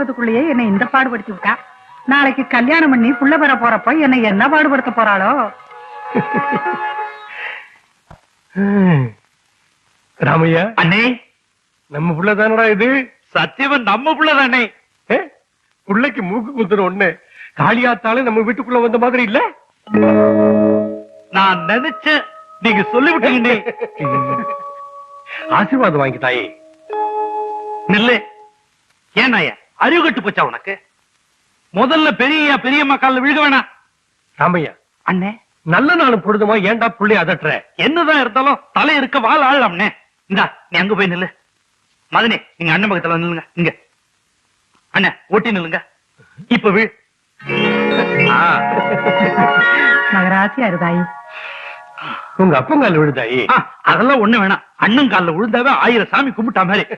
பாத்துக்கிறதுக்குள்ளேயே என்னை இந்த பாடுபடுத்தி விட்டா. நாளைக்கு கல்யாணம் பண்ணி புள்ள பெற போறப்ப என்னை என்ன பாடுபடுத்த போறாளோ? ராமையா அண்ணே, நம்ம புள்ளதானடா இது? சத்தியவன் நம்ம புள்ளதானே. புள்ளைக்கு மூக்கு குத்துன ஒண்ணு காளியாத்தாலே நம்ம வீட்டுக்குள்ள வந்த மாதிரி இல்ல. நான் நினைச்சேன், நீங்க சொல்லிவிட்டீங்க. ஆசீர்வாதம் வாங்கி தாயே. நில்லு. ஏன் அறிவு கட்டு போச்சா உனக்கு? முதல்ல பெரியம்மா காலில் விழுக வேணாம். ராமையா, அண்ணே, நல்ல நாளும் பொழுதுமா ஏன்டா புள்ளி அதட்டுற? என்னதான் இருந்தாலும் தலை இருக்க வாள் ஆளலாம்னே. இந்தா, நீ அங்க போய் நில்லு. மதனே, நீங்க அண்ணன் பக்கத்துல நில்லுங்க. இங்க அண்ணே ஓட்டி நில்லுங்க. இப்ப வீழ். மகராசியா இருந்தாயி. உங்க அப்பங்கால விழுதாயி. அதெல்லாம் ஒண்ணு வேணாம். அண்ணன் காலில் விழுந்தாவே 1000 சாமி கும்பிட்டா மாதிரி.